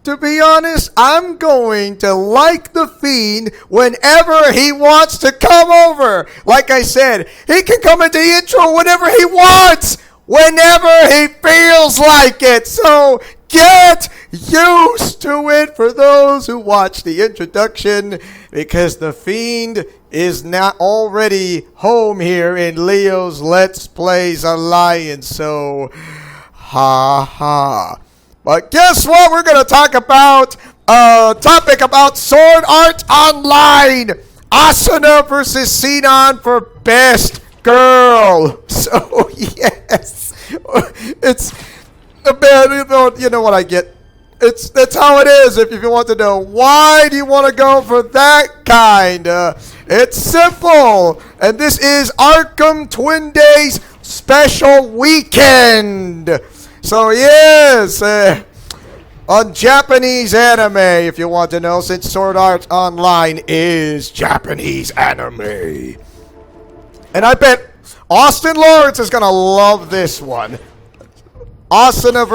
To be honest, I'm going to like the Fiend whenever he wants to come over. Like I said, he can come into the intro whenever he wants, whenever he feels like it. So get used to it for those who watch the introduction, because the Fiend is not already home here in Leo's Let's Plays Alliance. So, ha ha. But guess what? We're going to talk about a topic about Sword Art Online. Asuna versus Sinon for Best Girl. So, yes. It's a bad, you know what I get. That's how it is. If you want to know why do you want to go for that kind, it's simple. And this is Arkham Twin Days Special Weekend. So yes, on Japanese anime, if you want to know, since Sword Art Online is Japanese anime. And I bet Austin Lawrence is going to love this one. Asuna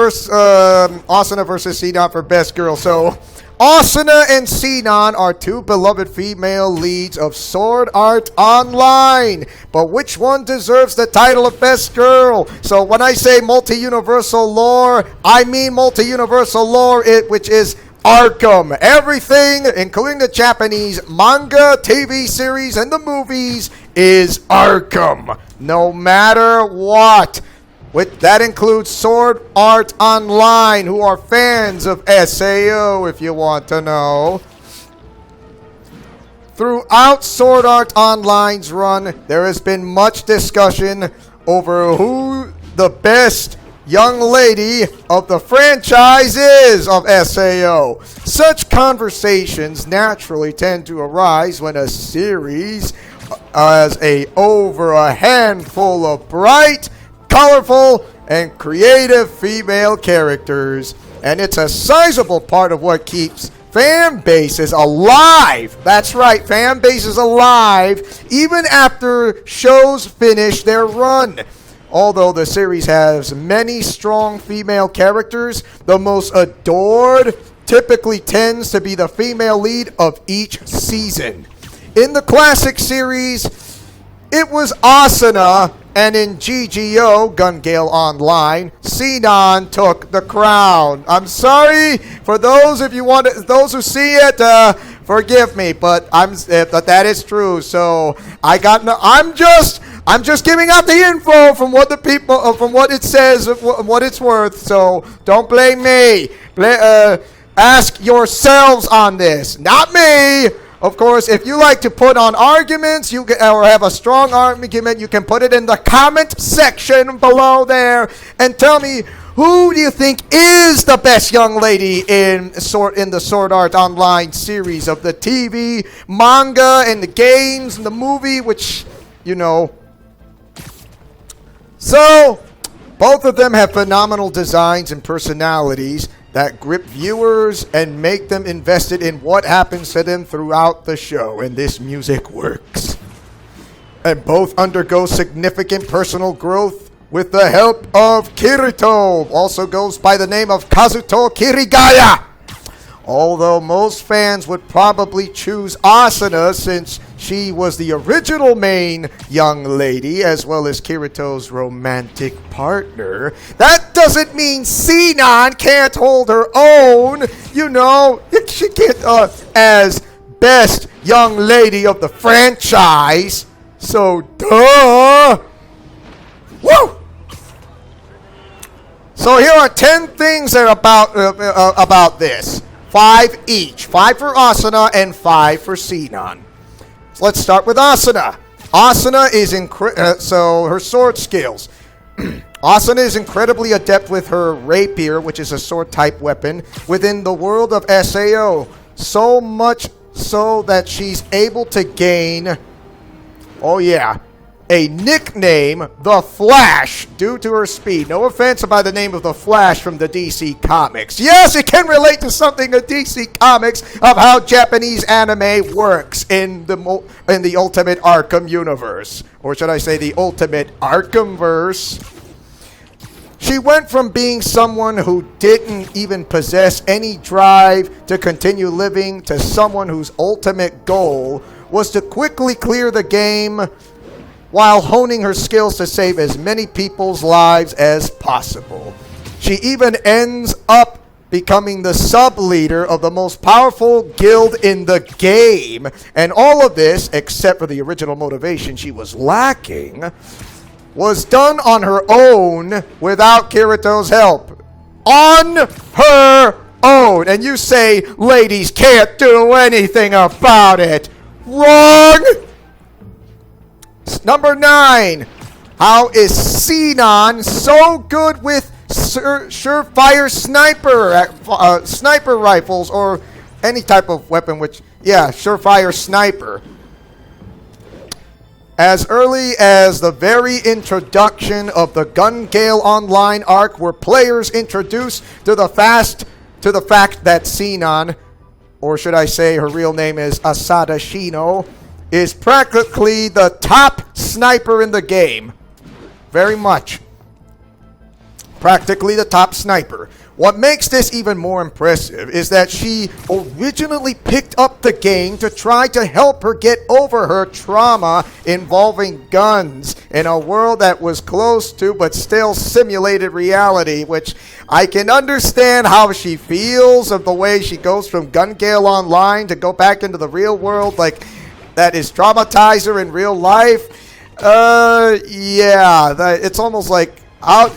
versus Sinon for Best Girl. So, Asuna and Sinon are two beloved female leads of Sword Art Online. But which one deserves the title of Best Girl? So, when I say multi-universal lore, I mean multi-universal lore, which is Arkham. Everything, including the Japanese manga, TV series, and the movies, is Arkham. No matter what. That includes Sword Art Online, who are fans of SAO, if you want to know. Throughout Sword Art Online's run, there has been much discussion over who the best young lady of the franchise is of SAO. Such conversations naturally tend to arise when a series has over a handful of bright, colorful, and creative female characters, and it's a sizable part of what keeps fan bases alive. That's right, fan bases alive even after shows finish their run. Although the series has many strong female characters, the most adored typically tends to be the female lead of each season. In the classic series, it was Asuna, and in GGO, Gun Gale Online, Sinon took the crown. I'm sorry for those those who see it. Forgive me, but that is true. So I'm just giving out the info from what the people, from what it says, what it's worth. So don't blame me. Ask yourselves on this, not me. Of course, if you like to put on arguments, or have a strong argument, you can put it in the comment section below there and tell me, who do you think is the best young lady in the Sword Art Online series of the TV, manga, and the games, and the movie, which, you know. So, both of them have phenomenal designs and personalities that grip viewers and make them invested in what happens to them throughout the show, and this music works. And both undergo significant personal growth with the help of Kirito, also goes by the name of Kazuto Kirigaya. Although most fans would probably choose Asuna since she was the original main young lady as well as Kirito's romantic partner, that doesn't mean Sinon can't hold her own. You know, she can't as best young lady of the franchise. So, duh. Woo! So here are 10 things that are about this. 5 each. 5 for Asuna and 5 for Sinon. So let's start with Asuna. Asuna is so her sword skills. Asuna is incredibly adept with her rapier, which is a sword type weapon, within the world of SAO. So much so that she's able to gain, oh yeah, a nickname, The Flash, due to her speed. No offense by the name of The Flash from the DC Comics. Yes, it can relate to something in DC Comics of how Japanese anime works in the Ultimate Arkham universe. Or should I say the Ultimate Arkhamverse. She went from being someone who didn't even possess any drive to continue living to someone whose ultimate goal was to quickly clear the game while honing her skills to save as many people's lives as possible. She even ends up becoming the sub-leader of the most powerful guild in the game. And all of this, except for the original motivation she was lacking, was done on her own without Kirito's help. On her own. And you say ladies can't do anything about it. Wrong! Number 9. How is Sinon so good with surefire sniper rifles or any type of weapon, surefire sniper? As early as the very introduction of the Gun Gale Online arc, where players introduced to the fact that Sinon, or should I say her real name is Asada Shino, is practically the top sniper in the game. Very much. Practically the top sniper. What makes this even more impressive is that she originally picked up the game to try to help her get over her trauma involving guns in a world that was close to but still simulated reality, which I can understand how she feels of the way she goes from Gun Gale Online to go back into the real world, like that is traumatize her in real life. It's almost like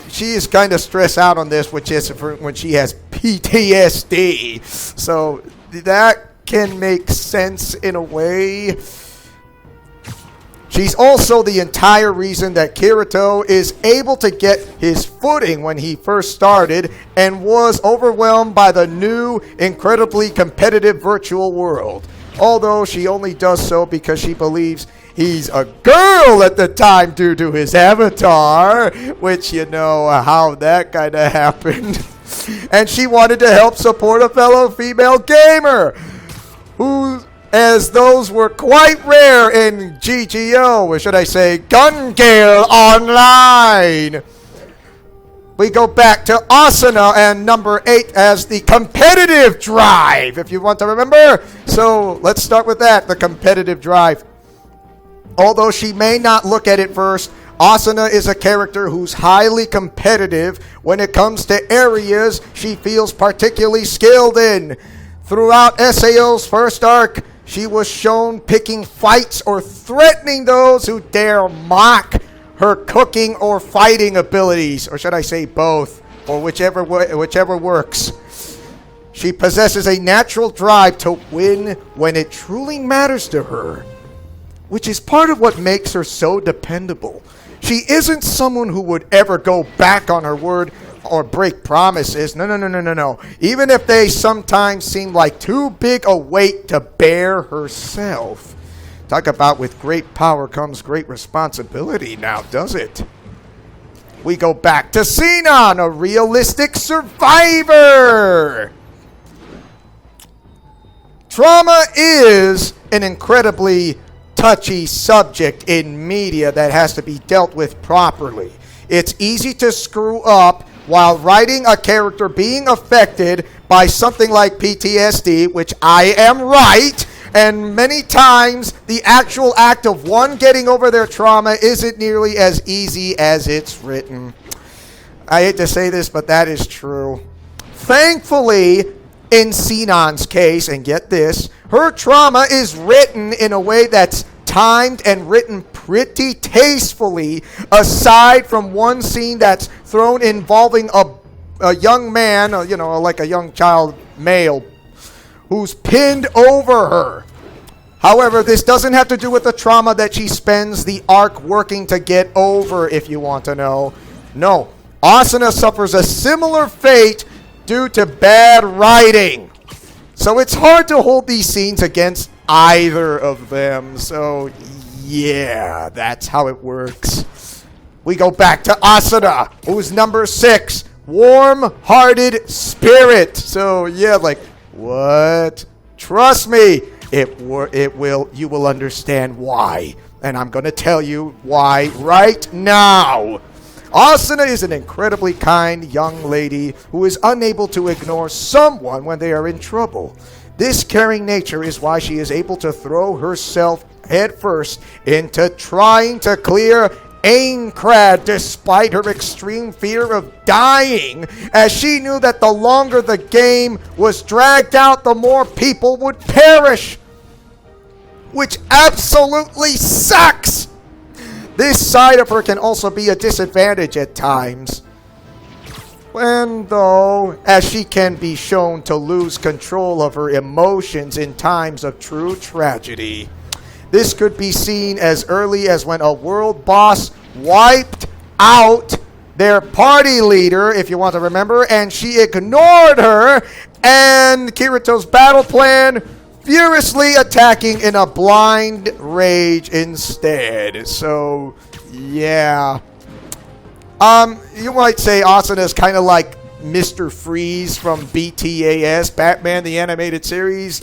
she is kind of stressed out on this, which is when she has PTSD. So that can make sense in a way. She's also the entire reason that Kirito is able to get his footing when he first started and was overwhelmed by the new, incredibly competitive virtual world. Although she only does so because she believes he's a girl at the time due to his avatar, which you know how that kind of happened. And she wanted to help support a fellow female gamer, as those were quite rare in GGO, or should I say Gun Gale Online. We go back to Asuna and number 8 as the competitive drive, if you want to remember. So let's start with that, the competitive drive. Although she may not look at it first, Asuna is a character who's highly competitive when it comes to areas she feels particularly skilled in. Throughout SAO's first arc, she was shown picking fights or threatening those who dare mock her cooking or fighting abilities, or should I say both, or whichever works. She possesses a natural drive to win when it truly matters to her, which is part of what makes her so dependable. She isn't someone who would ever go back on her word or break promises. No. Even if they sometimes seem like too big a weight to bear herself. Talk about with great power comes great responsibility now, does it? We go back to Sinon, a realistic survivor. Trauma is an incredibly touchy subject in media that has to be dealt with properly. It's easy to screw up while writing a character being affected by something like PTSD, which I am right. And many times, the actual act of one getting over their trauma isn't nearly as easy as it's written. I hate to say this, but that is true. Thankfully, in Sinon's case, and get this, her trauma is written in a way that's timed and written pretty tastefully, aside from one scene that's thrown involving a young man, like a young child male, who's pinned over her. However, this doesn't have to do with the trauma that she spends the arc working to get over, if you want to know. No, Asuna suffers a similar fate due to bad writing. So it's hard to hold these scenes against either of them. So, yeah, that's how it works. We go back to Asuna, who's number 6, warm-hearted spirit. So, yeah, like, what? Trust me, you will understand why. And I'm going to tell you why right now. Asuna is an incredibly kind young lady who is unable to ignore someone when they are in trouble. This caring nature is why she is able to throw herself headfirst into trying to clear Aincrad despite her extreme fear of dying, as she knew that the longer the game was dragged out, the more people would perish. Which absolutely sucks! This side of her can also be a disadvantage at times. When, though, as she can be shown to lose control of her emotions in times of true tragedy. This could be seen as early as when a world boss wiped out their party leader, if you want to remember, and she ignored her, and Kirito's battle plan, furiously attacking in a blind rage instead. So, yeah. You might say Asuna is kind of like Mr. Freeze from BTAS, Batman the Animated Series,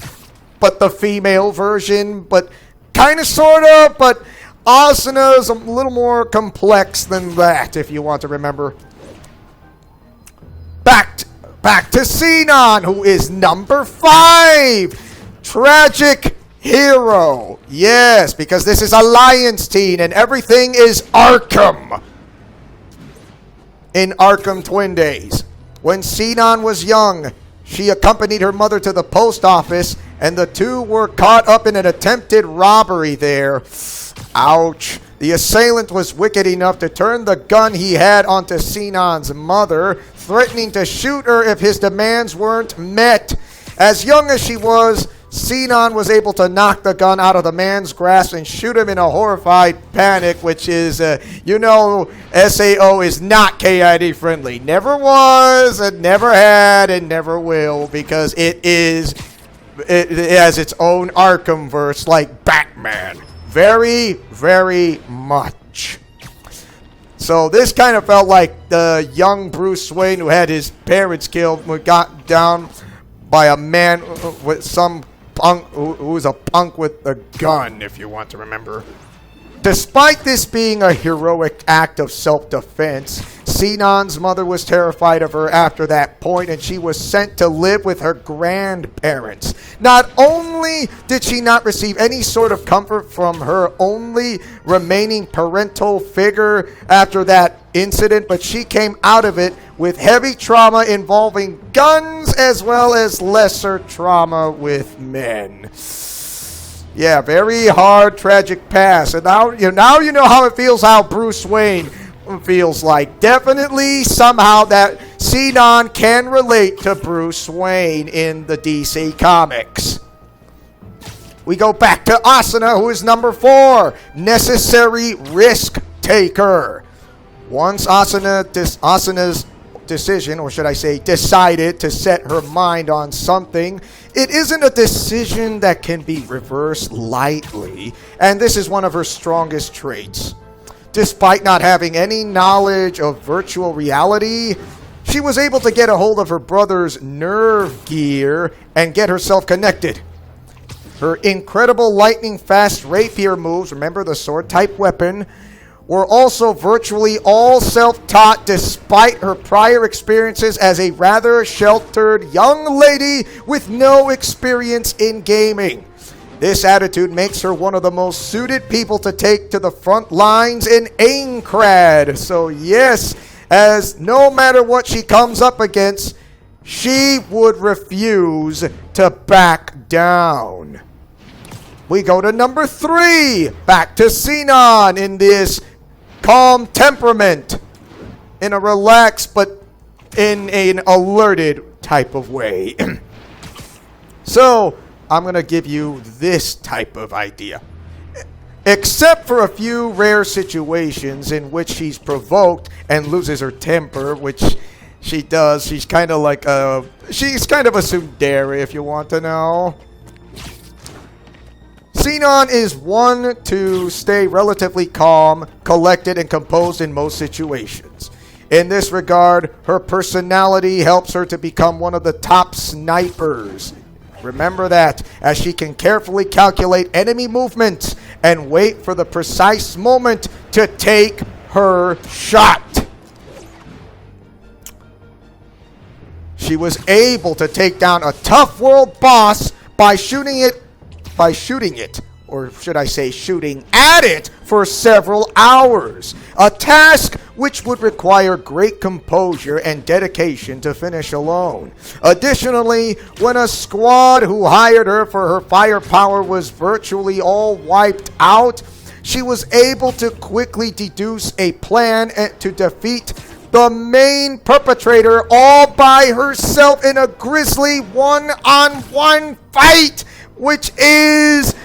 but the female version, but kind of, sort of, but Asuna is a little more complex than that, if you want to remember. Back to Sinon, who is number 5. Tragic hero. Yes, because this is Alliance Teen, and everything is Arkham. In Arkham Twin Days, when Sinon was young, she accompanied her mother to the post office, and the two were caught up in an attempted robbery there. Ouch. The assailant was wicked enough to turn the gun he had onto Sinon's mother, threatening to shoot her if his demands weren't met. As young as she was, Sinon was able to knock the gun out of the man's grasp and shoot him in a horrified panic, which is, SAO is not KID friendly. Never was, and never had, and never will, because it has its own Arkham verse like Batman. Very, very much. So this kind of felt like the young Bruce Wayne who had his parents killed, who got down by a man with some punk, who was a punk with a gun, if you want to remember. Despite this being a heroic act of self-defense, Sinon's mother was terrified of her after that point, and she was sent to live with her grandparents. Not only did she not receive any sort of comfort from her only remaining parental figure after that incident, but she came out of it with heavy trauma involving guns as well as lesser trauma with men. Yeah, very hard, tragic past. And now you know how it feels, how Bruce Wayne feels like. Definitely, somehow, that Sinon can relate to Bruce Wayne in the DC Comics. We go back to Asuna, who is number 4, necessary risk taker. Once Asuna's decision, or should I say decided to set her mind on something, it isn't a decision that can be reversed lightly, and this is one of her strongest traits. Despite not having any knowledge of virtual reality, she was able to get a hold of her brother's nerve gear and get herself connected. Her incredible lightning-fast rapier moves, remember the sword-type weapon, were also virtually all self-taught despite her prior experiences as a rather sheltered young lady with no experience in gaming. This attitude makes her one of the most suited people to take to the front lines in Aincrad. So yes, as no matter what she comes up against, she would refuse to back down. We go to number 3, back to Sinon in this calm temperament, in a relaxed but in an alerted type of way. So, I'm going to give you this type of idea. Except for a few rare situations in which she's provoked and loses her temper, which she does. She's kind of like she's kind of a tsundere, if you want to know. Sinon is one to stay relatively calm, collected, and composed in most situations. In this regard, her personality helps her to become one of the top snipers. Remember that, as she can carefully calculate enemy movements and wait for the precise moment to take her shot. She was able to take down a tough world boss by shooting it, or should I say shooting at it for several hours. A task which would require great composure and dedication to finish alone. Additionally, when a squad who hired her for her firepower was virtually all wiped out, she was able to quickly deduce a plan to defeat the main perpetrator all by herself in a grisly one-on-one fight, which is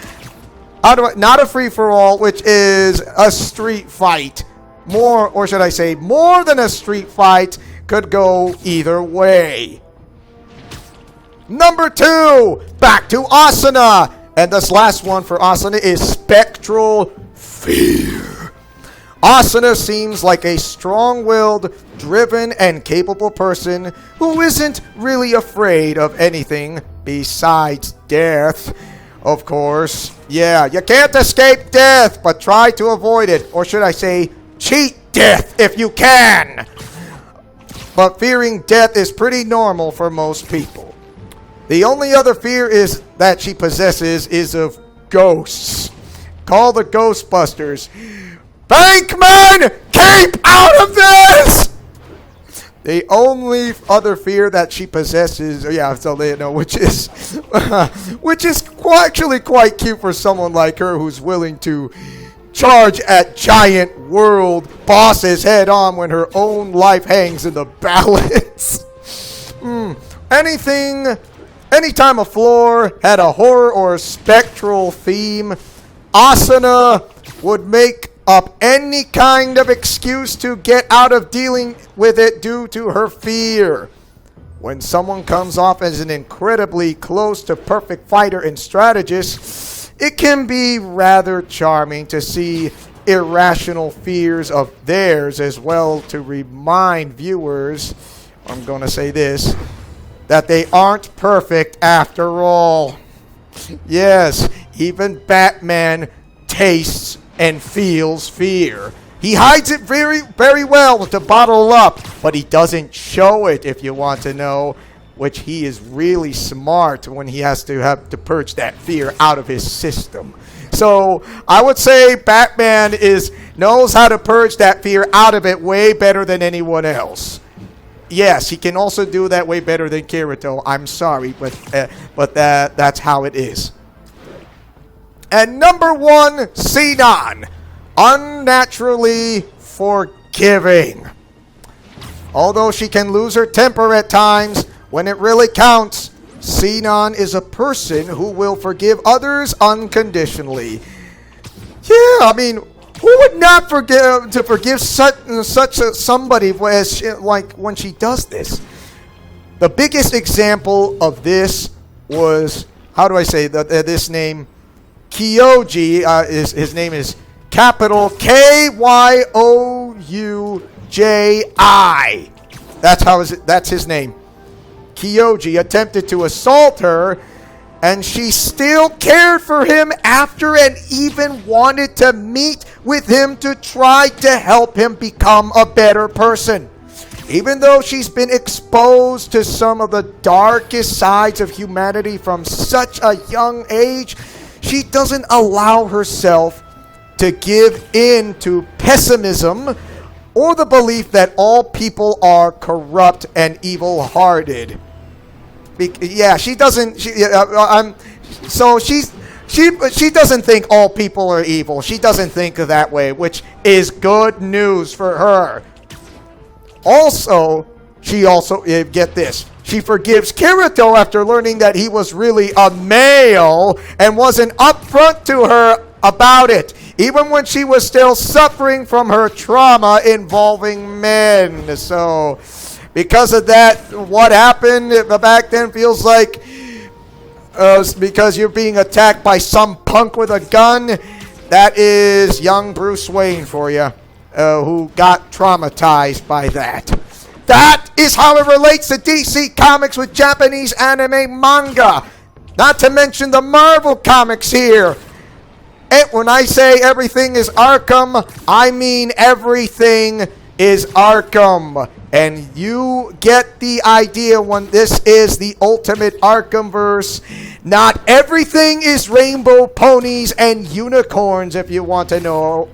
not a free-for-all, which is a street fight. More, or should I say, more than a street fight, could go either way. Number 2, back to Asuna. And this last one for Asuna is spectral fear. Asuna seems like a strong-willed, driven, and capable person who isn't really afraid of anything besides death. Of course, yeah, you can't escape death, but try to avoid it. Or should I say, cheat death if you can. But fearing death is pretty normal for most people. The only other fear is that she possesses is of ghosts. Call the Ghostbusters. Bankman, keep out of this! The only other fear that she possesses, yeah, so they know, which is actually quite cute for someone like her who's willing to charge at giant world bosses head on when her own life hangs in the balance. Anytime a floor had a horror or spectral theme, Asuna would make up any kind of excuse to get out of dealing with it due to her fear. When someone comes off as an incredibly close to perfect fighter and strategist, it can be rather charming to see irrational fears of theirs as well, to remind viewers, I'm going to say this, that they aren't perfect after all. Yes, even Batman tastes and feels fear. He hides it very, very well to bottle up, but he doesn't show it, if you want to know, which he is really smart when he has to purge that fear out of his system. So I would say Batman knows how to purge that fear out of it way better than anyone else. Yes, he can also do that way better than Kirito. I'm sorry, but that's how it is. And number 1, Sinon, unnaturally forgiving. Although she can lose her temper at times, when it really counts, Sinon is a person who will forgive others unconditionally. Yeah, I mean, who would not forgive somebody like when she does this? The biggest example of this was, how do I say this name? Kyoji, his name is capital Kyouji. That's his name. Kyoji attempted to assault her, and she still cared for him after and even wanted to meet with him to try to help him become a better person. Even though she's been exposed to some of the darkest sides of humanity from such a young age, she doesn't allow herself to give in to pessimism or the belief that all people are corrupt and evil-hearted. Yeah, she doesn't. She doesn't think all people are evil. She doesn't think of that way, which is good news for her. Also, get this. She forgives Kirito after learning that he was really a male and wasn't upfront to her about it, even when she was still suffering from her trauma involving men. So, because of that, what happened back then feels like because you're being attacked by some punk with a gun. That is young Bruce Wayne for you, who got traumatized by that. That is how it relates to DC Comics with Japanese anime manga. Not to mention the Marvel comics here. And when I say everything is Arkham, I mean everything is Arkham. And you get the idea when this is the ultimate Arkhamverse. Not everything is rainbow ponies and unicorns, if you want to know.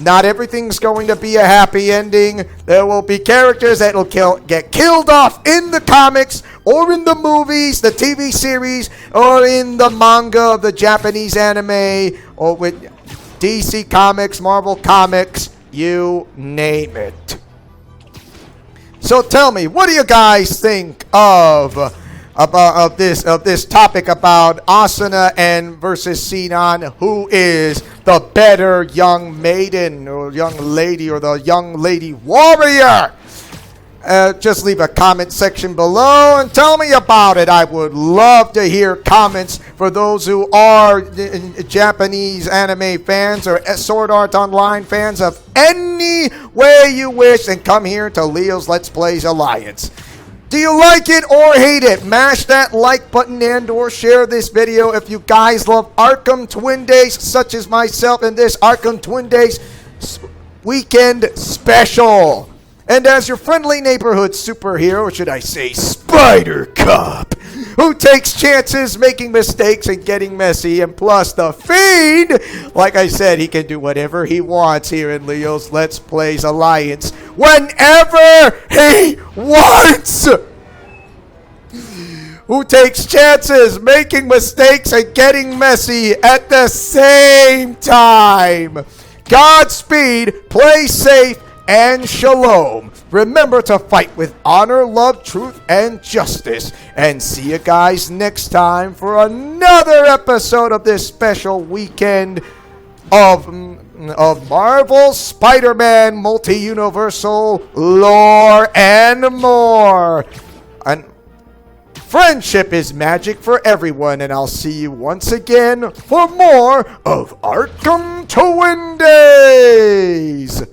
Not everything's going to be a happy ending. There will be characters that will get killed off in the comics or in the movies, the TV series, or in the manga of the Japanese anime, or with DC Comics, Marvel Comics, you name it. So tell me, what do you guys think of this topic about Asuna and versus Sinon? Who is the better young maiden or young lady or the young lady warrior? Just leave a comment section below and tell me about it. I would love to hear comments for those who are Japanese anime fans or Sword Art Online fans of any way you wish, and come here to Leo's Let's Plays Alliance. Do you like it or hate it? Mash that like button and or share this video if you guys love Arkham Twin Days, such as myself in this Arkham Twin Days weekend special. And as your friendly neighborhood superhero, or should I say Spider Cop, who takes chances, making mistakes, and getting messy, and plus the Fiend, like I said, he can do whatever he wants here in Leo's Let's Plays Alliance, whenever he wants! Who takes chances, making mistakes, and getting messy at the same time. Godspeed, play safe, and shalom. Remember to fight with honor, love, truth, and justice. And see you guys next time for another episode of this special weekend of Marvel Spider-Man multi-universal lore and more. And friendship is magic for everyone, and I'll see you once again for more of Arkham Twin Days.